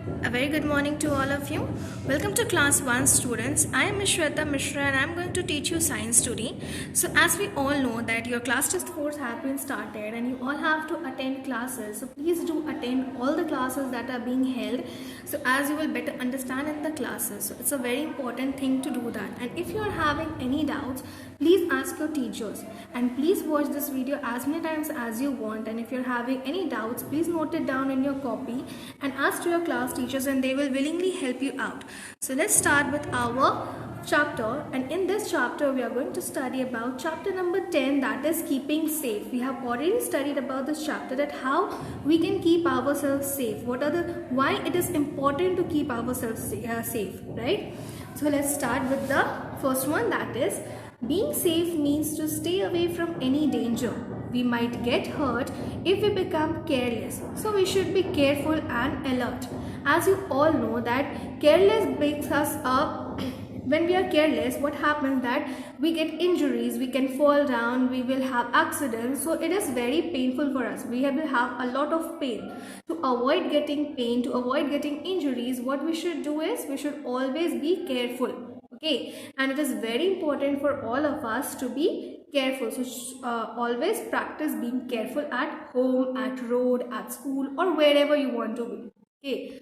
A very good morning to all of you. Welcome to class 1 students. I am Ms. Shweta Mishra and I am going to teach you science today. So as we all know that your class test course have been started and you all have to attend classes. So please do attend all the classes that are being held. So as you will better understand in the classes. So it's a very important thing to do that. And if you are having any doubts, please ask your teachers and please watch this video as many times as you want. And if you're having any doubts, please note it down in your copy and ask to your class teachers and they will willingly help you out. So let's start with our chapter, and in this chapter we are going to study about chapter number 10, that is keeping safe. We have already studied about this chapter, that how we can keep ourselves safe, why it is important to keep ourselves safe, right? So let's start with the first one, that is being safe means to stay away from any danger. We might get hurt if we become careless. So we should be careful and alert. As you all know that careless makes us up. When we are careless, what happens that we get injuries, we can fall down, we will have accidents. So it is very painful for us. We will have a lot of pain. To avoid getting pain, to avoid getting injuries, what we should do is we should always be careful. Okay, and it is very important for all of us to be careful. So always practice being careful at home, at road, at school, or wherever you want to be. Okay,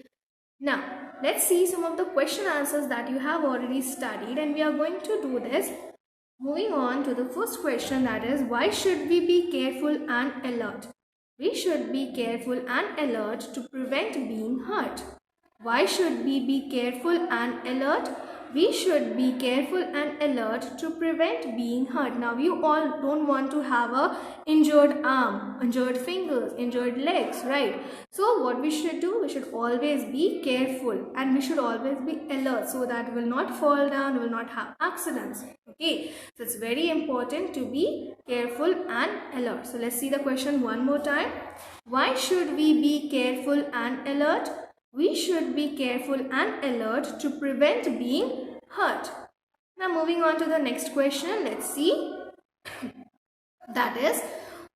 now let's see some of the question answers that you have already studied, and we are going to do this. Moving on to the first question, that is why should we be careful and alert? We should be careful and alert to prevent being hurt. Why should we be careful and alert? We should be careful and alert to prevent being hurt. Now, you all don't want to have a injured arm, injured fingers, injured legs, right? So, what we should do? We should always be careful and we should always be alert so that we will not fall down, we will not have accidents. Okay, so it's very important to be careful and alert. So, let's see the question one more time. Why should we be careful and alert? We should be careful and alert to prevent being hurt. Now moving on to the next question, let's see. That is,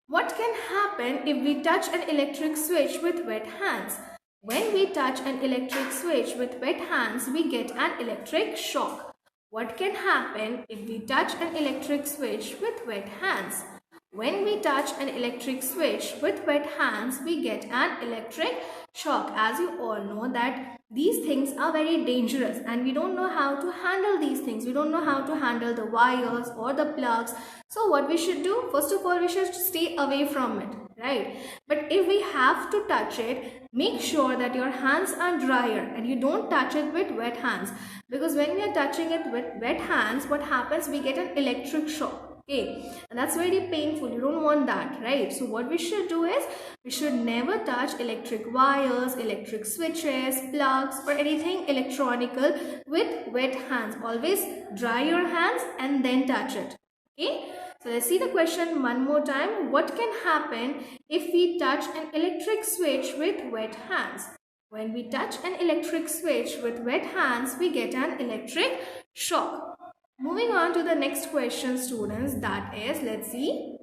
what can happen if we touch an electric switch with wet hands? When we touch an electric switch with wet hands, we get an electric shock. What can happen if we touch an electric switch with wet hands? When we touch an electric switch with wet hands, we get an electric shock. As you all know that these things are very dangerous and we don't know how to handle these things. We don't know how to handle the wires or the plugs. So what we should do? First of all, we should stay away from it, right? But if we have to touch it, make sure that your hands are drier and you don't touch it with wet hands. Because when we are touching it with wet hands, what happens? We get an electric shock. Okay, and that's very painful. You don't want that, right? So what we should do is we should never touch electric wires, electric switches, plugs or anything electronical with wet hands. Always dry your hands and then touch it. Okay, so let's see the question one more time. What can happen if we touch an electric switch with wet hands? When we touch an electric switch with wet hands, we get an electric shock. Moving on to the next question, students, that is, let's see,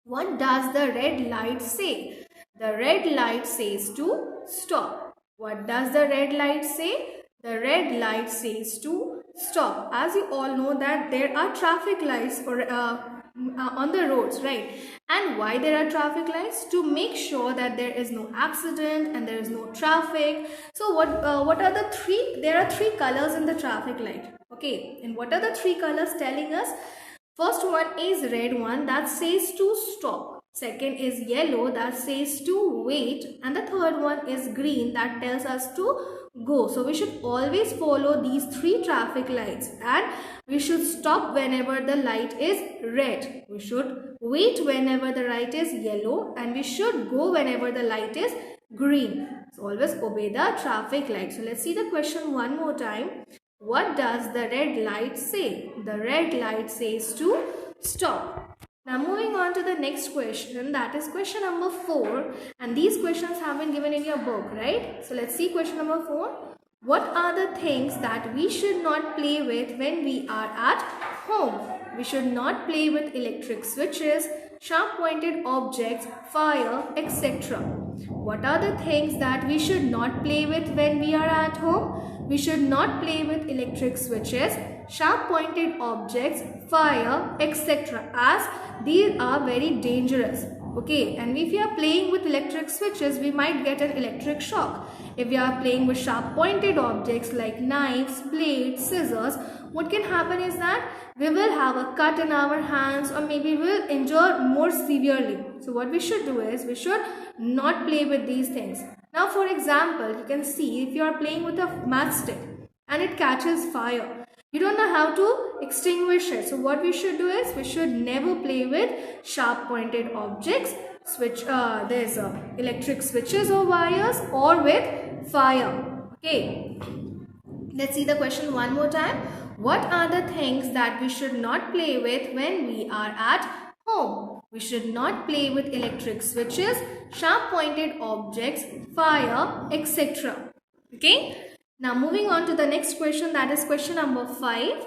what does the red light say? The red light says to stop. What does the red light say? The red light says to stop. As you all know that there are traffic lights on the roads, right? And why there are traffic lights? To make sure that there is no accident and there is no traffic. So what are the three? There are three colors in the traffic light. Okay, and what are the three colors telling us? First one is red one, that says to stop. Second is yellow, that says to wait. And the third one is green, that tells us to go. So we should always follow these three traffic lights and we should stop whenever the light is red. We should wait whenever the light is yellow and we should go whenever the light is green. So always obey the traffic light. So let's see the question one more time. What does the red light say? The red light says to stop. Now moving on to the next question, that is question number 4, and these questions have been given in your book, right? So let's see question number 4. What are the things that we should not play with when we are at home? We should not play with electric switches, sharp pointed objects, fire, etc. What are the things that we should not play with when we are at home? We should not play with electric switches, sharp pointed objects, fire, etc. as these are very dangerous. Okay, and if we are playing with electric switches, we might get an electric shock. If we are playing with sharp pointed objects like knives, blades, scissors, what can happen is that we will have a cut in our hands, or maybe we will injure more severely. So what we should do is we should not play with these things. Now for example, you can see if you are playing with a matchstick and it catches fire, you don't know how to extinguish it. So what we should do is we should never play with sharp pointed objects, electric switches or wires, or with fire. Okay, let's see the question one more time. What are the things that we should not play with when we are at home? We should not play with electric switches, sharp pointed objects, fire, etc. Okay. Now moving on to the next question, that is question number 5.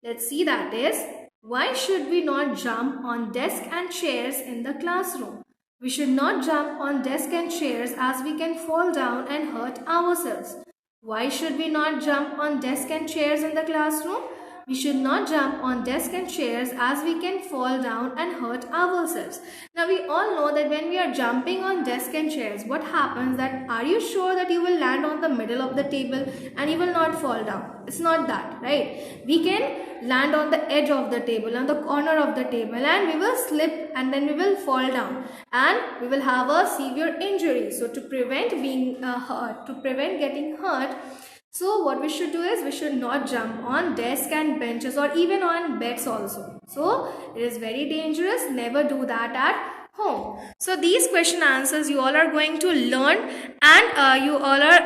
Let's see, that is, why should we not jump on desks and chairs in the classroom? We should not jump on desks and chairs as we can fall down and hurt ourselves. Why should we not jump on desks and chairs in the classroom? We should not jump on desks and chairs as we can fall down and hurt ourselves. Now we all know that when we are jumping on desks and chairs, what happens that, are you sure that you will land on the middle of the table and you will not fall down? It's not that, right? We can land on the edge of the table, on the corner of the table, and we will slip and then we will fall down and we will have a severe injury. So to prevent being hurt, to prevent getting hurt, so what we should do is we should not jump on desks and benches or even on beds also. So it is very dangerous. Never do that at home. So these question answers you all are going to learn, and you all are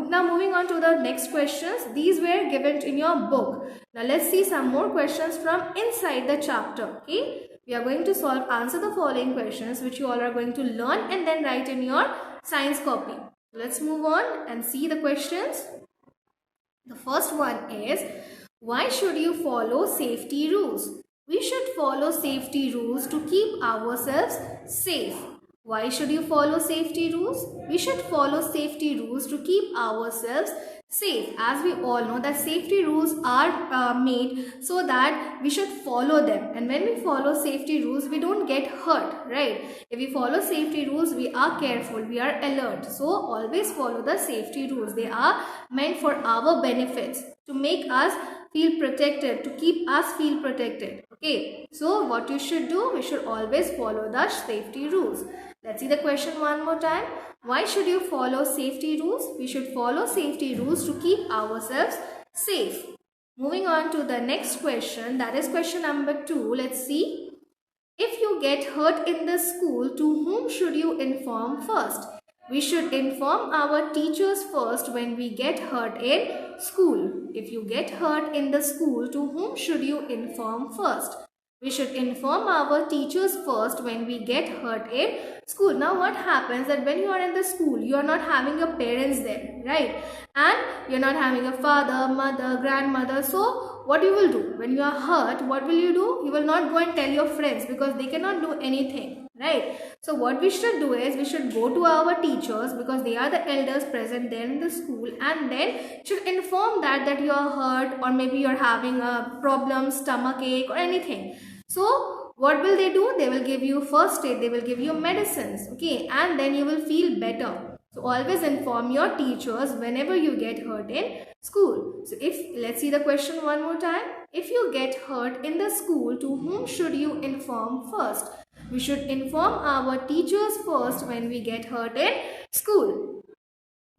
now moving on to the next questions. These were given in your book. Now let's see some more questions from inside the chapter. Okay, we are going to answer the following questions which you all are going to learn and then write in your science copy. Let's move on and see the questions. The first one is, why should you follow safety rules? We should follow safety rules to keep ourselves safe. Why should you follow safety rules? We should follow safety rules to keep ourselves safe. As we all know that safety rules are made so that we should follow them. And when we follow safety rules, we don't get hurt, right? If we follow safety rules, we are careful, we are alert. So always follow the safety rules. They are meant for our benefits, to make us feel protected, to keep us feel protected. Okay, so what you should do, we should always follow the safety rules. Let's see the question one more time. Why should you follow safety rules? We should follow safety rules to keep ourselves safe. Moving on to the next question, that is question number 2. Let's see. If you get hurt in the school, to whom should you inform first? We should inform our teachers first when we get hurt in school. If you get hurt in the school, to whom should you inform first? We should inform our teachers first when we get hurt in school. Now what happens that when you are in the school, you are not having your parents there, right? And you are not having a father, mother, grandmother. So what you will do? When you are hurt, what will you do? You will not go and tell your friends because they cannot do anything, right? So what we should do is we should go to our teachers because they are the elders present there in the school, and then should inform that you are hurt, or maybe you are having a problem, stomach ache or anything. So what will they do? They will give you first aid, they will give you medicines, okay, and then you will feel better. So always inform your teachers whenever you get hurt in school. So let's see the question one more time. If you get hurt in the school, to whom should you inform first? We should inform our teachers first when we get hurt in school.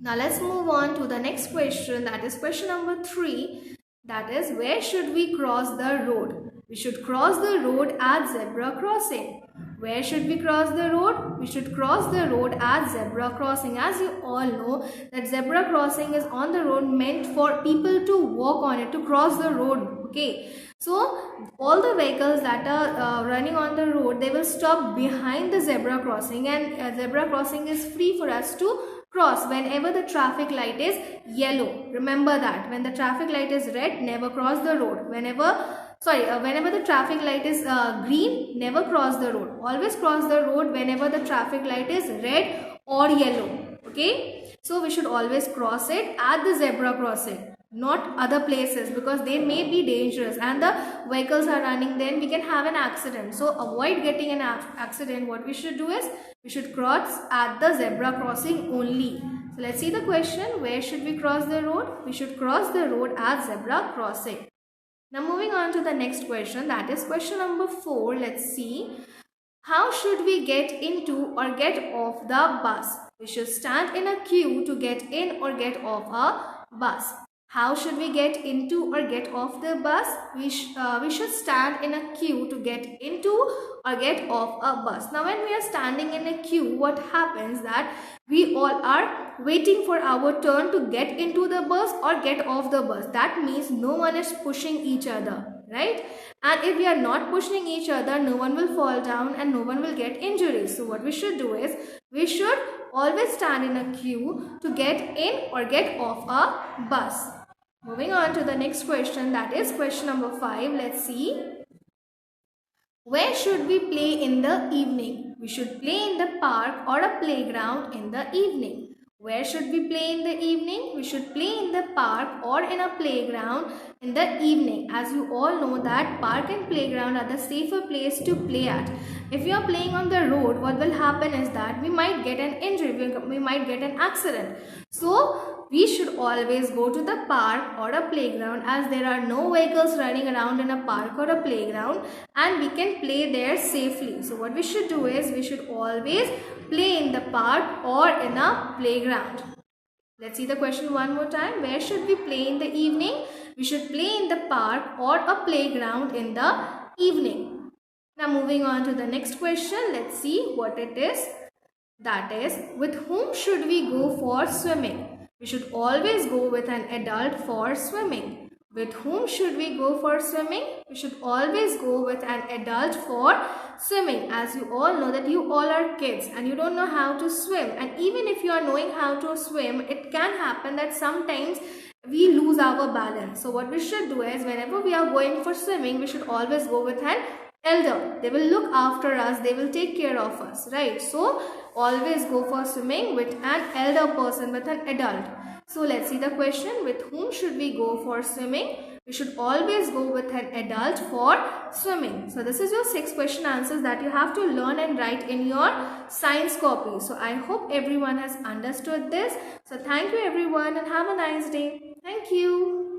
Now let's move on to the next question, that is question number 3. That is, where should we cross the road? We should cross the road at zebra crossing. Where should we cross the road? We should cross the road at zebra crossing. As you all know that zebra crossing is on the road meant for people to walk on it, to cross the road. Okay, so all the vehicles that are running on the road, they will stop behind the zebra crossing, and zebra crossing is free for us to cross whenever the traffic light is yellow. Remember that when the traffic light is red, never cross the road. Whenever the traffic light is green, never cross the road. Always cross the road whenever the traffic light is red or yellow. Okay, so we should always cross it at the zebra crossing, not other places, because they may be dangerous and the vehicles are running, then we can have an accident. So avoid getting an accident. What we should do is we should cross at the zebra crossing only. So let's see the question. Where should we cross the road? We should cross the road at zebra crossing. Now moving on to the next question, that is question number 4. Let's see. How should we get into or get off the bus? We should stand in a queue to get in or get off a bus. How should we get into or get off the bus? We should stand in a queue to get into or get off a bus. Now when we are standing in a queue, what happens that we all are waiting for our turn to get into the bus or get off the bus. That means no one is pushing each other, right? And if we are not pushing each other, no one will fall down and no one will get injuries. So what we should do is we should always stand in a queue to get in or get off a bus. Moving on to the next question, that is question number 5. Let's see. Where should we play in the evening? We should play in the park or a playground in the evening. Where should we play in the evening? We should play in the park or in a playground in the evening. As you all know that park and playground are the safer place to play at. If you are playing on the road, what will happen is that we might get an injury, we might get an accident. So we should always go to the park or a playground, as there are no vehicles running around in a park or a playground and we can play there safely. So what we should do is we should always play in the park or in a playground. Let's see the question one more time. Where should we play in the evening? We should play in the park or a playground in the evening. Now moving on to the next question. Let's see what it is. That is, with whom should we go for swimming? We should always go with an adult for swimming. With whom should we go for swimming? We should always go with an adult for swimming. As you all know that you all are kids and you don't know how to swim. And even if you are knowing how to swim, it can happen that sometimes we lose our balance. So what we should do is whenever we are going for swimming, we should always go with an elder. They will look after us, they will take care of us, right? So always go for swimming with an elder person, with an adult. So let's see the question. With whom should we go for swimming? We should always go with an adult for swimming. So this is your 6 question answers that you have to learn and write in your science copy. So I hope everyone has understood this. So thank you everyone and have a nice day. Thank you.